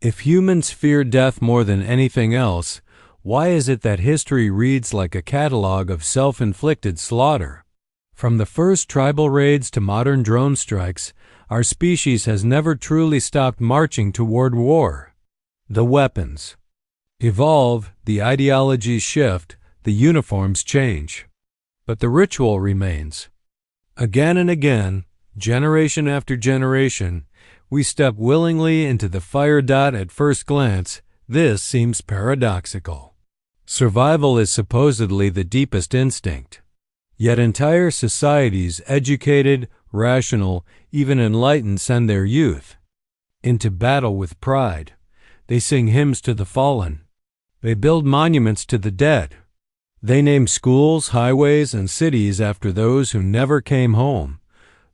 If humans fear death more than anything else, why is it that history reads like a catalog of self-inflicted slaughter? From the first tribal raids to modern drone strikes, our species has never truly stopped marching toward war. The weapons evolve, the ideologies shift, the uniforms change. But the ritual remains. Again and again, generation after generation, we step willingly into the fire. At first glance, this seems paradoxical. Survival is supposedly the deepest instinct. Yet entire societies, educated, rational, even enlightened, send their youth into battle with pride. They sing hymns to the fallen. They build monuments to the dead. They name schools, highways, and cities after those who never came home.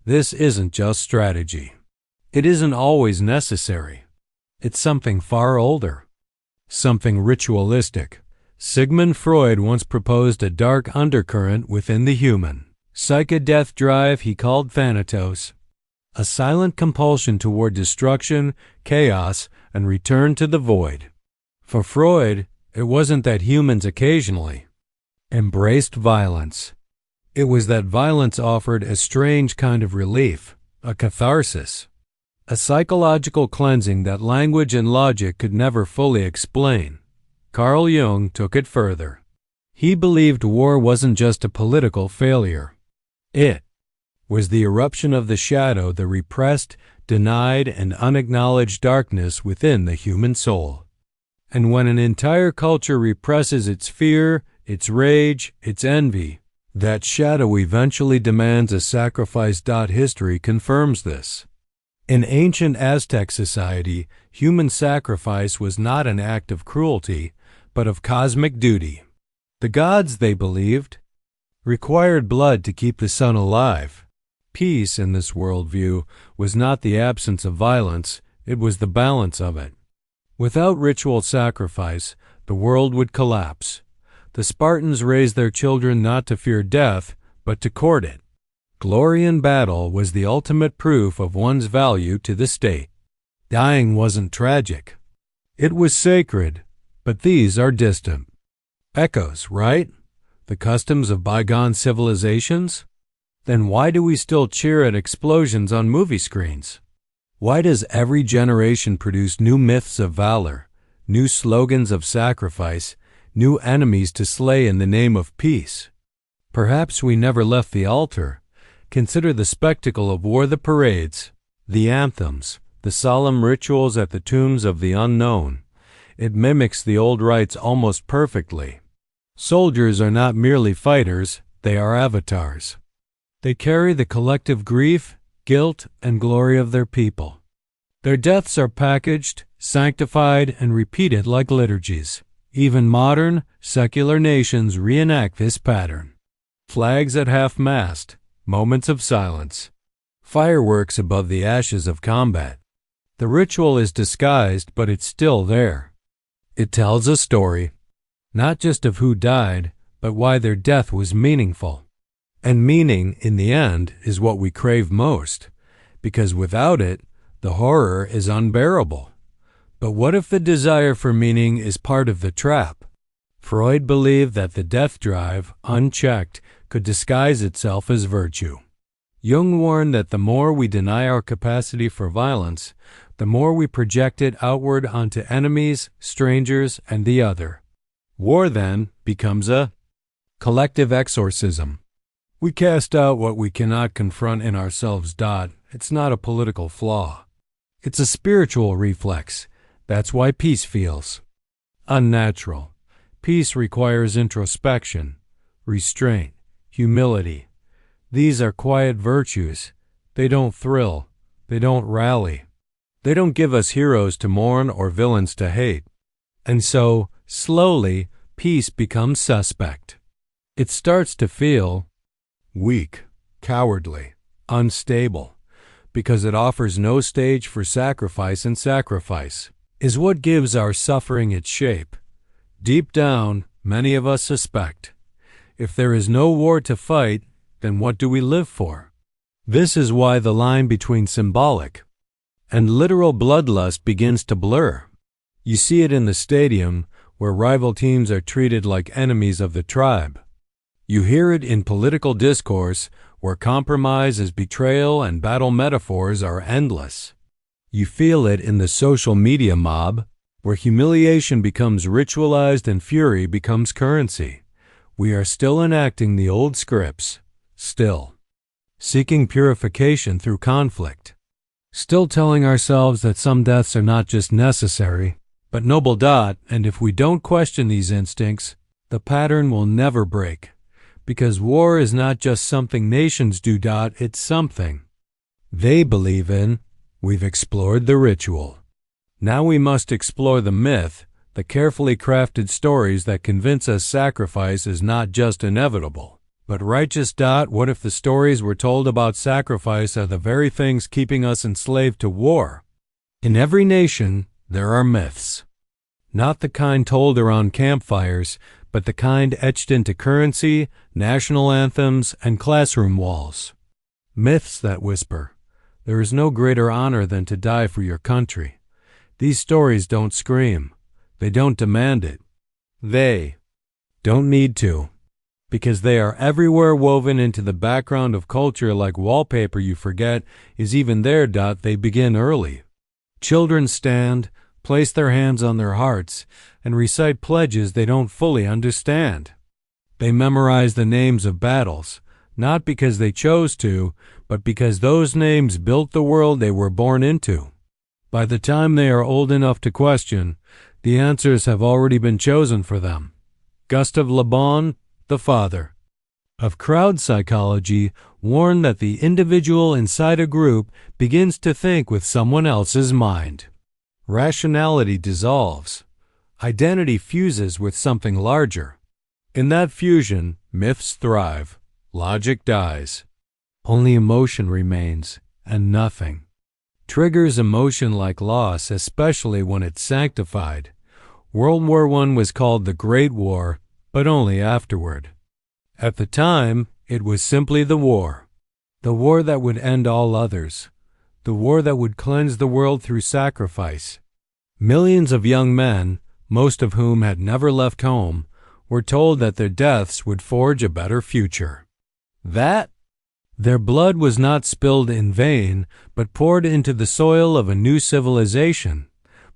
This isn't just strategy. It isn't always necessary. It's something far older. Something ritualistic. Sigmund Freud once proposed a dark undercurrent within the human psyche-death drive he called thanatos, a silent compulsion toward destruction, chaos, and return to the void. For Freud, it wasn't that humans occasionally embraced violence. It was that violence offered a strange kind of relief, a catharsis, a psychological cleansing that language and logic could never fully explain. Carl Jung took it further. He believed war wasn't just a political failure. It was the eruption of the shadow, the repressed, denied, and unacknowledged darkness within the human soul. And when an entire culture represses its fear, its rage, its envy, that shadow eventually demands a sacrifice. History confirms this. In ancient Aztec society, human sacrifice was not an act of cruelty, but of cosmic duty. The gods, they believed, required blood to keep the sun alive. Peace, in this worldview, was not the absence of violence, it was the balance of it. Without ritual sacrifice, the world would collapse. The Spartans raised their children not to fear death, but to court it. Glory in battle was the ultimate proof of one's value to the state. Dying wasn't tragic. It was sacred, but these are distant echoes, right? The customs of bygone civilizations? Then why do we still cheer at explosions on movie screens? Why does every generation produce new myths of valor, new slogans of sacrifice, new enemies to slay in the name of peace? Perhaps we never left the altar. Consider the spectacle of war, the parades, the anthems, the solemn rituals at the tombs of the unknown. It mimics the old rites almost perfectly. Soldiers are not merely fighters, they are avatars. They carry the collective grief, guilt, and glory of their people. Their deaths are packaged, sanctified, and repeated like liturgies. Even modern, secular nations reenact this pattern. Flags at half-mast, moments of silence, fireworks above the ashes of combat. The ritual is disguised, but it's still there. It tells a story, not just of who died, but why their death was meaningful. And meaning, in the end, is what we crave most, because without it, the horror is unbearable. But what if the desire for meaning is part of the trap? Freud believed that the death drive, unchecked, could disguise itself as virtue. Jung warned that the more we deny our capacity for violence, the more we project it outward onto enemies, strangers, and the other. War, then, becomes a collective exorcism. We cast out what we cannot confront in ourselves. It's not a political flaw. It's a spiritual reflex. That's why peace feels unnatural. Peace requires introspection, restraint, humility. These are quiet virtues. They don't thrill. They don't rally. They don't give us heroes to mourn or villains to hate. And so, slowly, peace becomes suspect. It starts to feel weak, cowardly, unstable, because it offers no stage for sacrifice, and sacrifice is what gives our suffering its shape. Deep down, many of us suspect, if there is no war to fight, then what do we live for? This is why the line between symbolic and literal bloodlust begins to blur. You see it in the stadium, where rival teams are treated like enemies of the tribe. You hear it in political discourse, where compromise is betrayal and battle metaphors are endless. You feel it in the social media mob, where humiliation becomes ritualized and fury becomes currency. We are still enacting the old scripts, still seeking purification through conflict, still telling ourselves that some deaths are not just necessary, but noble. And if we don't question these instincts, the pattern will never break, because war is not just something nations do. It's something they believe in. We've explored the ritual. Now we must explore the myth, the carefully crafted stories that convince us sacrifice is not just inevitable, but righteous. What if the stories we're told about sacrifice are the very things keeping us enslaved to war? In every nation, there are myths. Not the kind told around campfires, but the kind etched into currency, national anthems, and classroom walls. Myths that whisper, "There is no greater honor than to die for your country." These stories don't scream. They don't demand it. They don't need to, because they are everywhere, woven into the background of culture like wallpaper you forget is even there. They begin early. Children stand, place their hands on their hearts, and recite pledges they don't fully understand. They memorize the names of battles, not because they chose to, but because those names built the world they were born into. By the time they are old enough to question, the answers have already been chosen for them. Gustave Le Bon, the father of crowd psychology, warned that the individual inside a group begins to think with someone else's mind. Rationality dissolves. Identity fuses with something larger. In that fusion, myths thrive. Logic dies. Only emotion remains, and nothing. Triggers emotion like loss, especially when it's sanctified. World War I was called the Great War, but only afterward. At the time, it was simply the war that would end all others, the war that would cleanse the world through sacrifice. Millions of young men, most of whom had never left home, were told that their deaths would forge a better future. That their blood was not spilled in vain, but poured into the soil of a new civilization.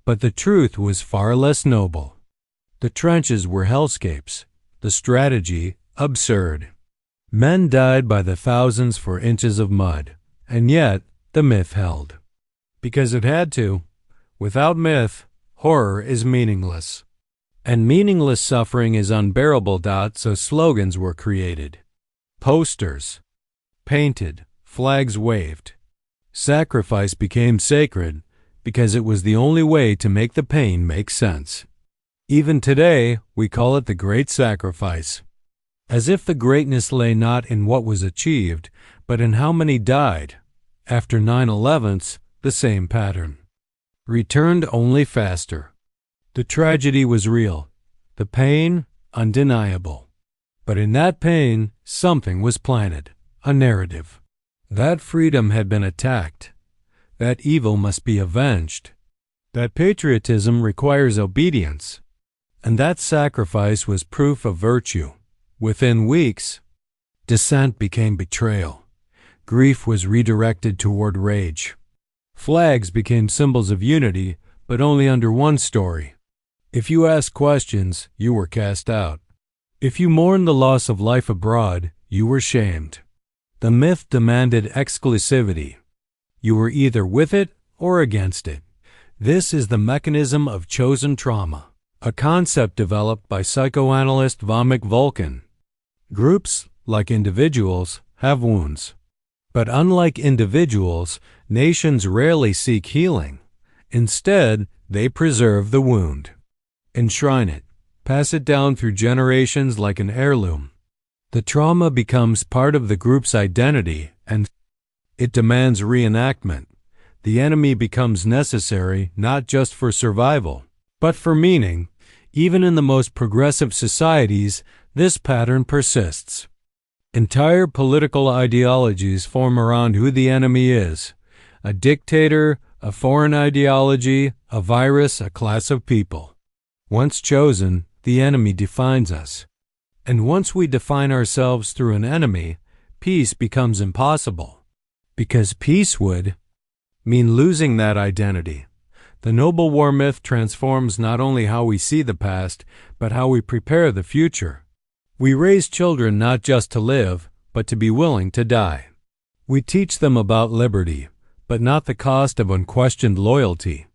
But the truth was far less noble. The trenches were hellscapes, the strategy absurd. Men died by the thousands for inches of mud, and yet the myth held. Because it had to. Without myth, horror is meaningless. And meaningless suffering is unbearable. So slogans were created. Posters painted, flags waved. Sacrifice became sacred because it was the only way to make the pain make sense. Even today, we call it the Great Sacrifice, as if the greatness lay not in what was achieved, but in how many died. After 9/11, the same pattern returned, only faster. The tragedy was real, the pain undeniable. But in that pain, something was planted. A narrative. That freedom had been attacked. That evil must be avenged. That patriotism requires obedience. And that sacrifice was proof of virtue. Within weeks, dissent became betrayal. Grief was redirected toward rage. Flags became symbols of unity, but only under one story. If you asked questions, you were cast out. If you mourned the loss of life abroad, you were shamed. The myth demanded exclusivity. You were either with it or against it. This is the mechanism of chosen trauma, a concept developed by psychoanalyst Vomik Volkan. Groups, like individuals, have wounds. But unlike individuals, nations rarely seek healing. Instead, they preserve the wound, enshrine it, pass it down through generations like an heirloom. The trauma becomes part of the group's identity, and it demands reenactment. The enemy becomes necessary not just for survival, but for meaning. Even in the most progressive societies, this pattern persists. Entire political ideologies form around who the enemy is: a dictator, a foreign ideology, a virus, a class of people. Once chosen, the enemy defines us. And once we define ourselves through an enemy, peace becomes impossible. Because peace would mean losing that identity. The noble war myth transforms not only how we see the past, but how we prepare the future. We raise children not just to live, but to be willing to die. We teach them about liberty, but not the cost of unquestioned loyalty.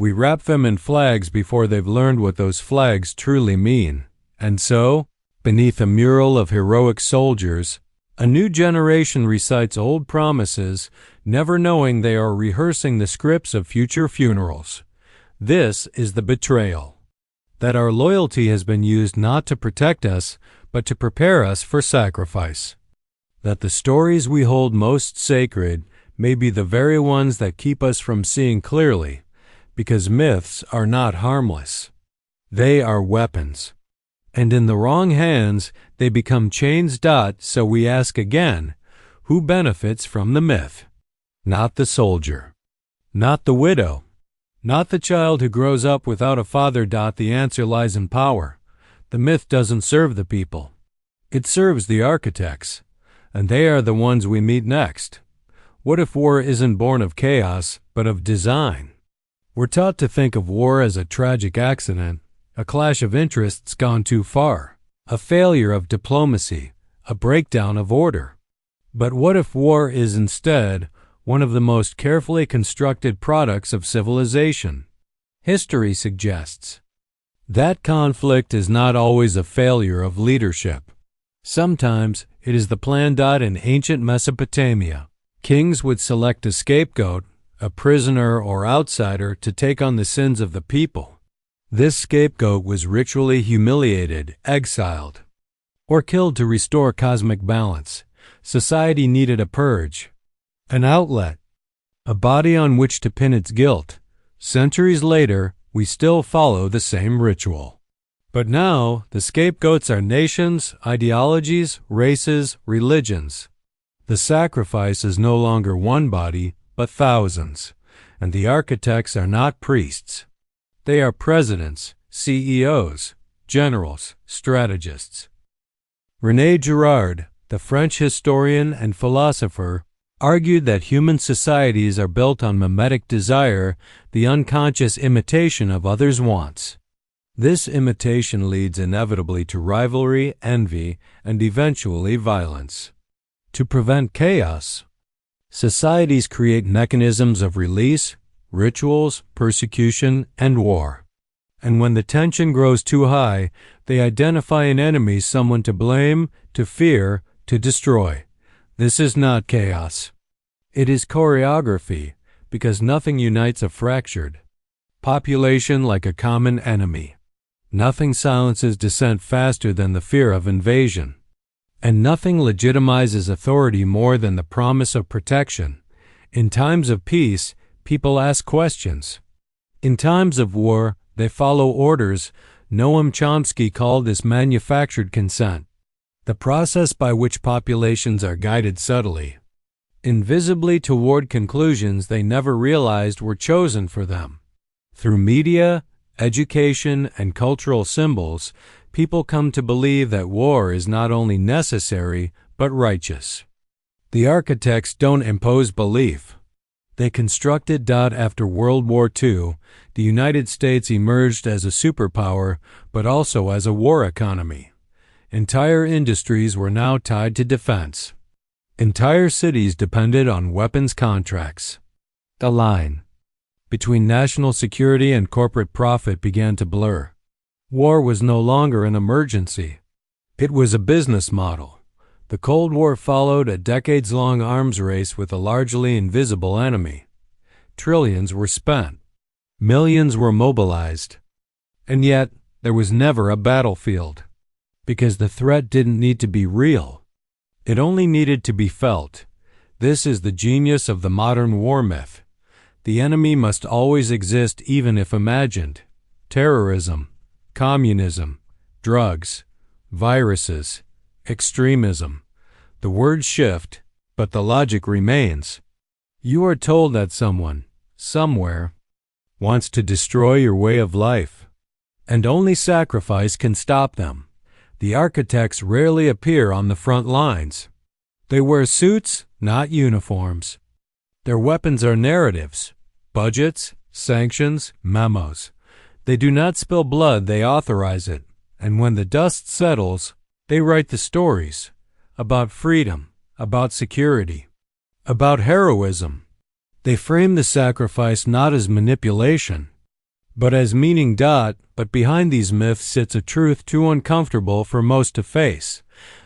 We wrap them in flags before they've learned what those flags truly mean. And so, beneath a mural of heroic soldiers, a new generation recites old promises, never knowing they are rehearsing the scripts of future funerals. This is the betrayal. That our loyalty has been used not to protect us, but to prepare us for sacrifice. That the stories we hold most sacred may be the very ones that keep us from seeing clearly, because myths are not harmless. They are weapons. And in the wrong hands, they become chains. So we ask again, who benefits from the myth? Not the soldier. Not the widow. Not the child who grows up without a father. The answer lies in power. The myth doesn't serve the people. It serves the architects. And they are the ones we meet next. What if war isn't born of chaos, but of design? We're taught to think of war as a tragic accident, a clash of interests gone too far, a failure of diplomacy, a breakdown of order. But what if war is instead one of the most carefully constructed products of civilization? History suggests that conflict is not always a failure of leadership. Sometimes it is the plan. In ancient Mesopotamia, kings would select a scapegoat, a prisoner or outsider, to take on the sins of the people. This scapegoat was ritually humiliated, exiled, or killed to restore cosmic balance. Society needed a purge, an outlet, a body on which to pin its guilt. Centuries later, we still follow the same ritual. But now, the scapegoats are nations, ideologies, races, religions. The sacrifice is no longer one body, but thousands. And the architects are not priests. They are presidents, CEOs, generals, strategists. René Girard, the French historian and philosopher, argued that human societies are built on mimetic desire, the unconscious imitation of others' wants. This imitation leads inevitably to rivalry, envy, and eventually violence. To prevent chaos, societies create mechanisms of release, rituals, persecution, and war. And when the tension grows too high, they identify an enemy, someone to blame, to fear, to destroy. This is not chaos. It is choreography, because nothing unites a fractured population like a common enemy. Nothing silences dissent faster than the fear of invasion. And nothing legitimizes authority more than the promise of protection. In times of peace, people ask questions. In times of war, they follow orders. Noam Chomsky called this manufactured consent, the process by which populations are guided subtly, invisibly toward conclusions they never realized were chosen for them. Through media, education, and cultural symbols, people come to believe that war is not only necessary, but righteous. The architects don't impose belief. They construct it. After World War II, the United States emerged as a superpower, but also as a war economy. Entire industries were now tied to defense. Entire cities depended on weapons contracts. The line between national security and corporate profit began to blur. War was no longer an emergency. It was a business model. The Cold War followed a decades-long arms race with a largely invisible enemy. Trillions were spent. Millions were mobilized. And yet, there was never a battlefield. Because the threat didn't need to be real. It only needed to be felt. This is the genius of the modern war myth. The enemy must always exist, even if imagined. Terrorism, communism, drugs, viruses, extremism. The words shift, but the logic remains. You are told that someone, somewhere, wants to destroy your way of life. And only sacrifice can stop them. The architects rarely appear on the front lines. They wear suits, not uniforms. Their weapons are narratives, budgets, sanctions, memos. They do not spill blood, they authorize it. And when the dust settles, they write the stories about freedom, about security, about heroism. They frame the sacrifice not as manipulation, but as meaning. But behind these myths sits a truth too uncomfortable for most to face,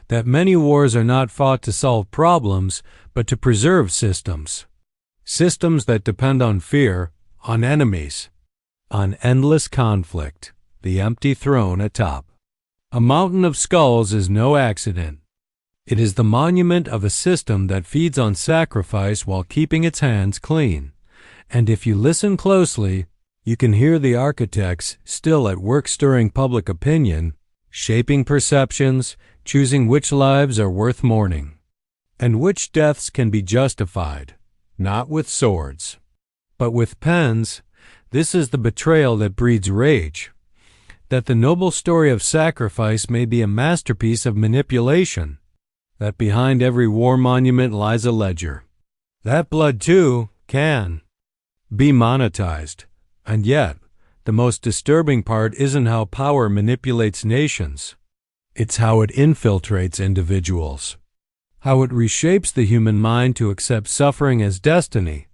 that many wars are not fought to solve problems, but to preserve systems. Systems that depend on fear, on enemies, on endless conflict, the empty throne atop. A mountain of skulls is no accident. It is the monument of a system that feeds on sacrifice while keeping its hands clean. And if you listen closely, you can hear the architects still at work stirring public opinion, shaping perceptions, choosing which lives are worth mourning, and which deaths can be justified, not with swords, but with pens. This is the betrayal that breeds rage, that the noble story of sacrifice may be a masterpiece of manipulation, that behind every war monument lies a ledger. That blood, too, can be monetized. And yet, the most disturbing part isn't how power manipulates nations. It's how it infiltrates individuals, how it reshapes the human mind to accept suffering as destiny.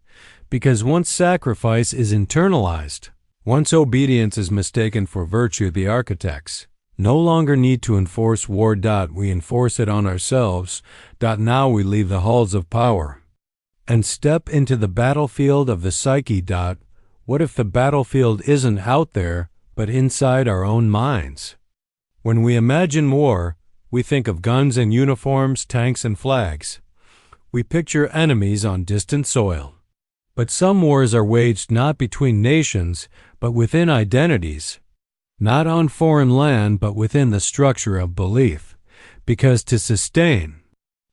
Because once sacrifice is internalized, once obedience is mistaken for virtue, the architects no longer need to enforce war. We enforce it on ourselves. Now we leave the halls of power and step into the battlefield of the psyche. What if the battlefield isn't out there, but inside our own minds? When we imagine war, we think of guns and uniforms, tanks and flags. We picture enemies on distant soil. But some wars are waged not between nations, but within identities. Not on foreign land, but within the structure of belief. Because to sustain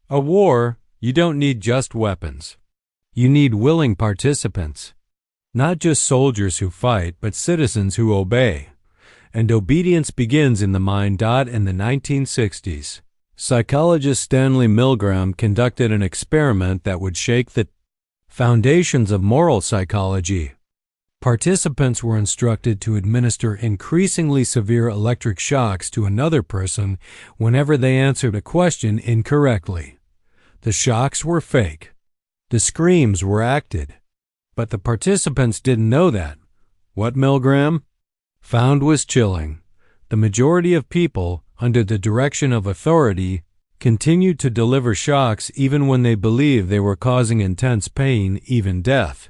a war, you don't need just weapons. You need willing participants. Not just soldiers who fight, but citizens who obey. And obedience begins in the mind. In the 1960s, psychologist Stanley Milgram conducted an experiment that would shake the foundations of moral psychology. Participants were instructed to administer increasingly severe electric shocks to another person whenever they answered a question incorrectly. The shocks were fake. The screams were acted. But the participants didn't know that. What Milgram found was chilling. The majority of people, under the direction of authority, continued to deliver shocks even when they believed they were causing intense pain, even death.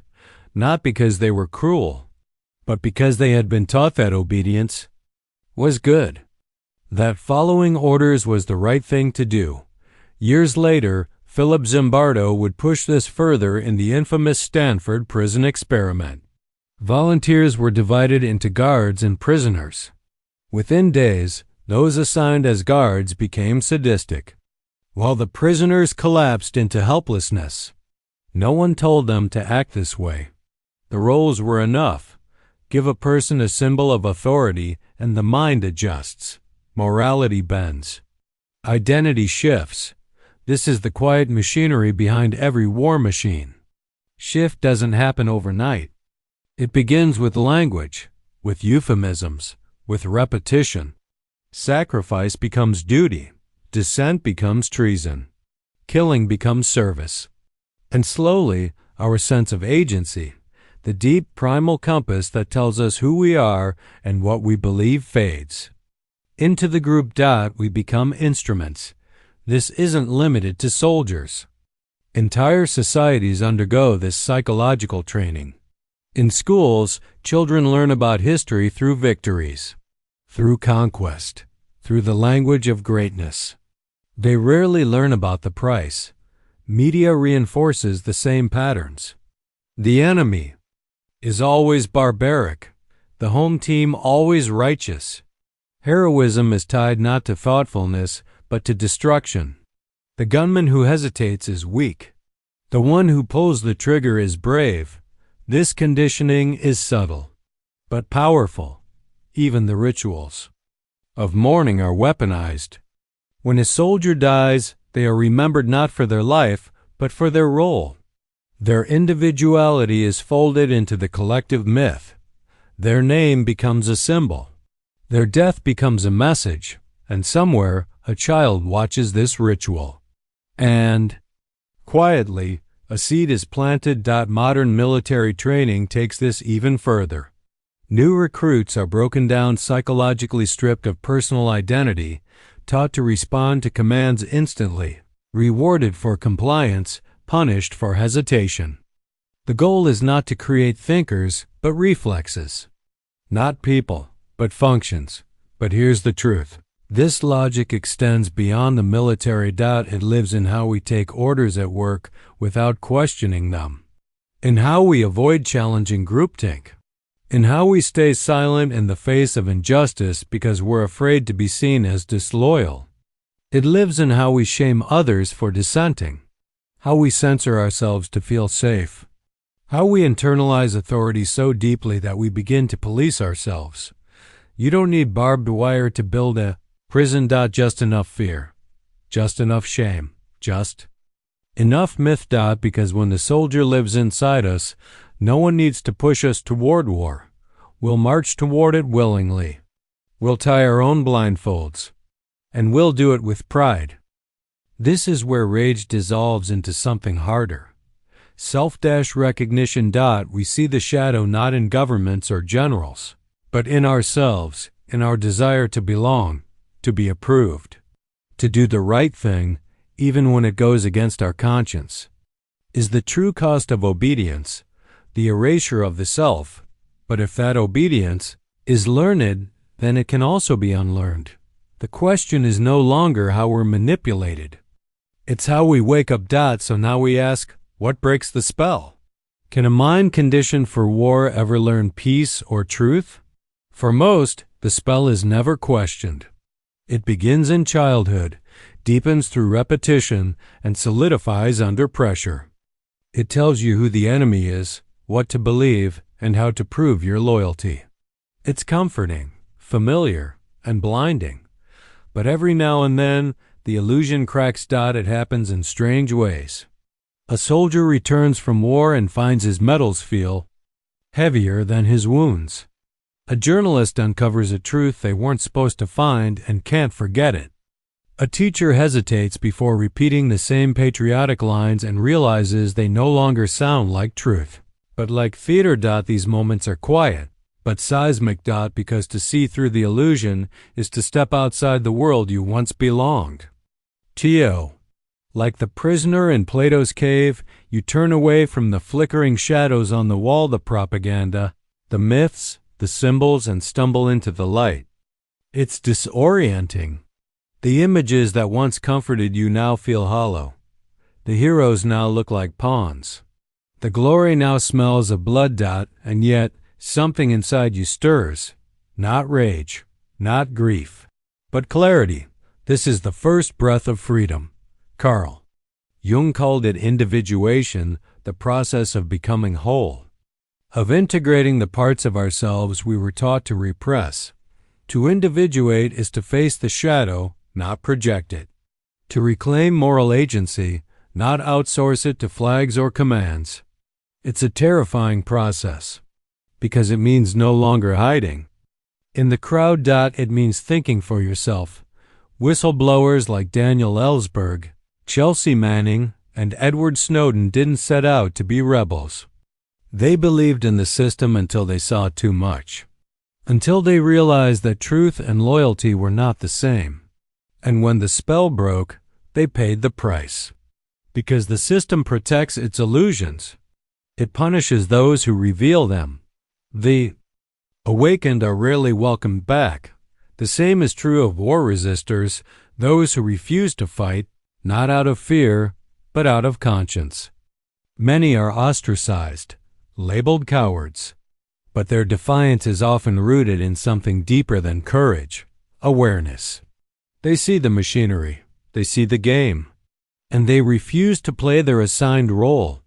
Not because they were cruel, but because they had been taught that obedience was good, that following orders was the right thing to do. Years later, Philip Zimbardo would push this further in the infamous Stanford prison experiment. Volunteers were divided into guards and prisoners. Within days, those assigned as guards became sadistic, while the prisoners collapsed into helplessness. No one told them to act this way. The roles were enough. Give a person a symbol of authority, and the mind adjusts. Morality bends. Identity shifts. This is the quiet machinery behind every war machine. Shift doesn't happen overnight. It begins with language, with euphemisms, with repetition. Sacrifice becomes duty. Dissent becomes treason. Killing becomes service. And slowly, our sense of agency, the deep primal compass that tells us who we are and what we believe, fades. Into the group. We become instruments. This isn't limited to soldiers. Entire societies undergo this psychological training. In schools, children learn about history through victories, through conquest, through the language of greatness. They rarely learn about the price. Media reinforces the same patterns. The enemy is always barbaric, the home team always righteous. Heroism is tied not to thoughtfulness, but to destruction. The gunman who hesitates is weak. The one who pulls the trigger is brave. This conditioning is subtle, but powerful. Even the rituals of mourning are weaponized. When a soldier dies, they are remembered not for their life, but for their role. Their individuality is folded into the collective myth. Their name becomes a symbol. Their death becomes a message, and somewhere a child watches this ritual. And, quietly, a seed is planted. Modern military training takes this even further. New recruits are broken down, psychologically stripped of personal identity, taught to respond to commands instantly, rewarded for compliance, punished for hesitation. The goal is not to create thinkers, but reflexes. Not people, but functions. But here's the truth. This logic extends beyond the military. It lives in how we take orders at work without questioning them, in how we avoid challenging groupthink, in how we stay silent in the face of injustice because we're afraid to be seen as disloyal. It lives in how we shame others for dissenting, how we censor ourselves to feel safe, how we internalize authority so deeply that we begin to police ourselves. You don't need barbed wire to build a prison. Just enough fear, just enough shame, just enough myth. Because when the soldier lives inside us, no one needs to push us toward war. We'll march toward it willingly. We'll tie our own blindfolds, and we'll do it with pride. This is where rage dissolves into something harder. Self-recognition. We see the shadow not in governments or generals, but in ourselves, in our desire to belong, to be approved, to do the right thing, even when it goes against our conscience. Is the true cost of obedience the erasure of the self? But if that obedience is learned, then it can also be unlearned. The question is no longer how we're manipulated. It's how we wake up. So now we ask, what breaks the spell? Can a mind conditioned for war ever learn peace or truth? For most, the spell is never questioned. It begins in childhood, deepens through repetition, and solidifies under pressure. It tells you who the enemy is, what to believe, and how to prove your loyalty. It's comforting, familiar, and blinding. But every now and then, the illusion cracks. It happens in strange ways. A soldier returns from war and finds his medals feel heavier than his wounds. A journalist uncovers a truth they weren't supposed to find and can't forget it. A teacher hesitates before repeating the same patriotic lines and realizes they no longer sound like truth, but like theater. These moments are quiet, but seismic. Because to see through the illusion is to step outside the world you once belonged. Like the prisoner in Plato's cave, you turn away from the flickering shadows on the wall, the propaganda, the myths, the symbols, and stumble into the light. It's disorienting. The images that once comforted you now feel hollow. The heroes now look like pawns. The glory now smells of blood. And yet, something inside you stirs. Not rage, not grief, but clarity. This is the first breath of freedom. Carl Jung called it individuation, the process of becoming whole, of integrating the parts of ourselves we were taught to repress. To individuate is to face the shadow, not project it. To reclaim moral agency, not outsource it to flags or commands. It's a terrifying process, because it means no longer hiding. In the crowd. It means thinking for yourself. Whistleblowers like Daniel Ellsberg, Chelsea Manning, and Edward Snowden didn't set out to be rebels. They believed in the system until they saw too much, until they realized that truth and loyalty were not the same. And when the spell broke, they paid the price. Because the system protects its illusions. It punishes those who reveal them. The awakened are rarely welcomed back. The same is true of war resistors, those who refuse to fight, not out of fear, but out of conscience. Many are ostracized, labeled cowards, but their defiance is often rooted in something deeper than courage, awareness. They see the machinery, they see the game, and they refuse to play their assigned role.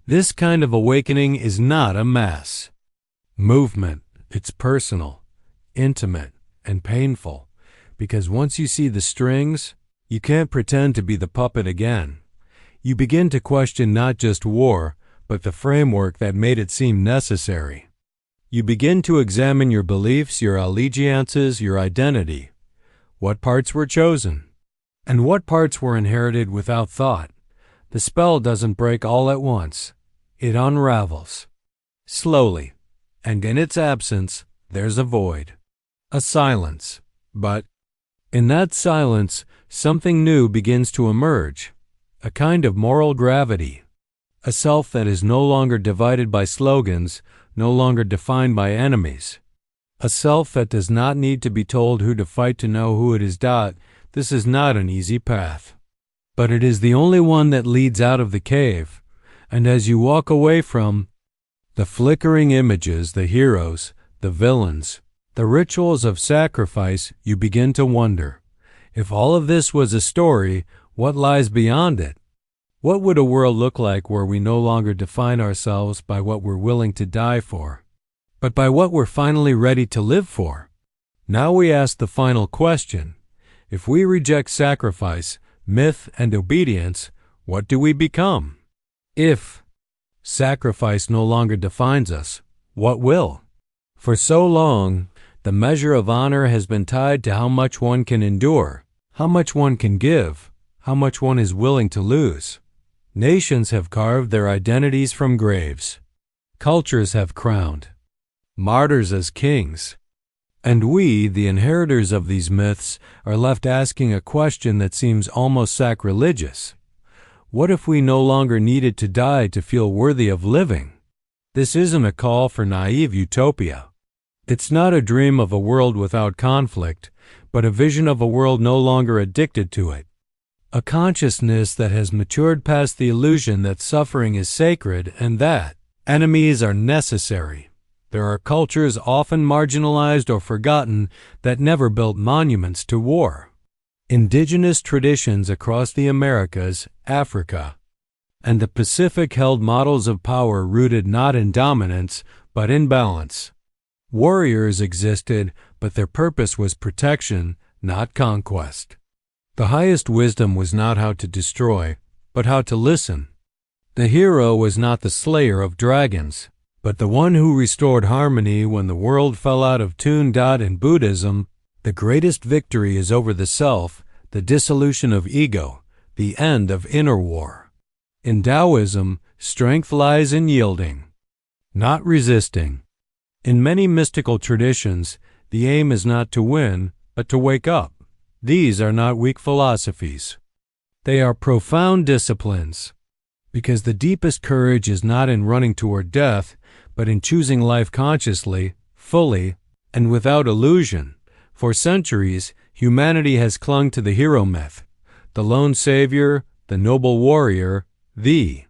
This kind of awakening is not a mass movement. It's personal, intimate, and painful, because once you see the strings, you can't pretend to be the puppet again. You begin to question not just war, but the framework that made it seem necessary. You begin to examine your beliefs, your allegiances, your identity. What parts were chosen? And what parts were inherited without thought? The spell doesn't break all at once. It unravels. Slowly. And in its absence, there's a void. A silence. But in that silence, something new begins to emerge. A kind of moral gravity. A self that is no longer divided by slogans, no longer defined by enemies. A self that does not need to be told who to fight to know who it is. This is not an easy path. But it is the only one that leads out of the cave. And as you walk away from the flickering images, the heroes, the villains, the rituals of sacrifice, you begin to wonder, if all of this was a story, what lies beyond it? What would a world look like where we no longer define ourselves by what we're willing to die for, but by what we're finally ready to live for? Now we ask the final question. If we reject sacrifice, myth, and obedience, what do we become? If sacrifice no longer defines us, what will? For so long, the measure of honor has been tied to how much one can endure, how much one can give, how much one is willing to lose. Nations have carved their identities from graves. Cultures have crowned martyrs as kings. And we, the inheritors of these myths, are left asking a question that seems almost sacrilegious. What if we no longer needed to die to feel worthy of living? This isn't a call for naive utopia. It's not a dream of a world without conflict, but a vision of a world no longer addicted to it. A consciousness that has matured past the illusion that suffering is sacred and that enemies are necessary. There are cultures often marginalized or forgotten that never built monuments to war. Indigenous traditions across the Americas, Africa, and the Pacific held models of power rooted not in dominance, but in balance. Warriors existed, but their purpose was protection, not conquest. The highest wisdom was not how to destroy, but how to listen. The hero was not the slayer of dragons, but the one who restored harmony when the world fell out of tune. In Buddhism, the greatest victory is over the self, the dissolution of ego, the end of inner war. In Taoism, strength lies in yielding, not resisting. In many mystical traditions, the aim is not to win, but to wake up. These are not weak philosophies. They are profound disciplines, because the deepest courage is not in running toward death, but in choosing life consciously, fully, and without illusion. For centuries, humanity has clung to the hero myth, the lone savior, the noble warrior, the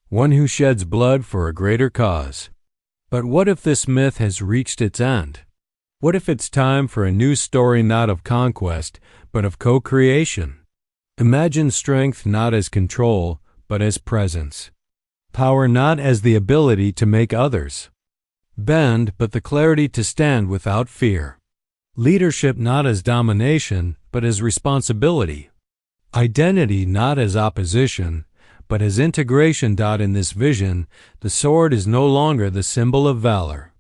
one who sheds blood for a greater cause. But what if this myth has reached its end? What if it's time for a new story not of conquest, but of co-creation? Imagine strength not as control, but as presence. Power not as the ability to make others bend, but the clarity to stand without fear. Leadership not as domination, but as responsibility. Identity not as opposition, but as integration. In this vision, the sword is no longer the symbol of valor.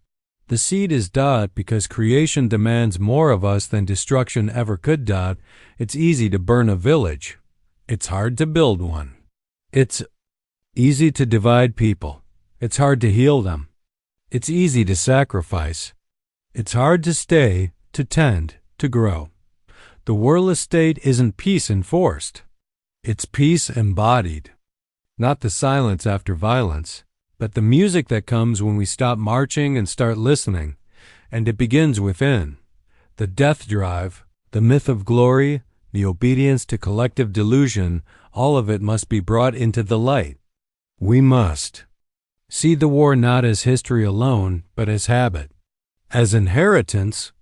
The seed is because creation demands more of us than destruction ever could. It's easy to burn a village. It's hard to build one. It's easy to divide people. It's hard to heal them. It's easy to sacrifice. It's hard to stay, to tend, to grow. The warless state isn't peace enforced. It's peace embodied. Not the silence after violence, but the music that comes when we stop marching and start listening, and it begins within. The death drive, the myth of glory, the obedience to collective delusion, all of it must be brought into the light. We must see the war not as history alone, but as habit, as inheritance,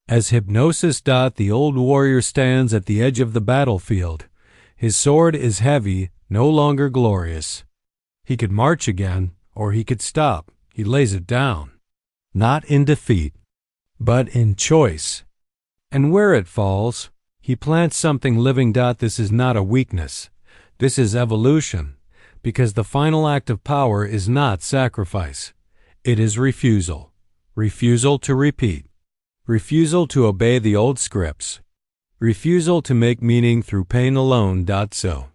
as hypnosis. The old warrior stands at the edge of the battlefield. His sword is heavy, no longer glorious. He could march again, or he could stop. He lays it down. Not in defeat, but in choice. And where it falls, he plants something living. This is not a weakness. This is evolution, because the final act of power is not sacrifice. It is refusal. Refusal to repeat. Refusal to obey the old scripts. Refusal to make meaning through pain alone. So,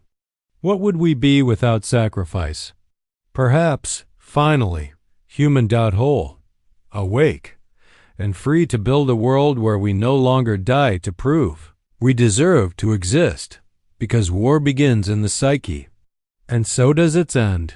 what would we be without sacrifice? Perhaps, finally, human. Whole, awake, and free to build a world where we no longer die to prove we deserve to exist, because war begins in the psyche, and so does its end.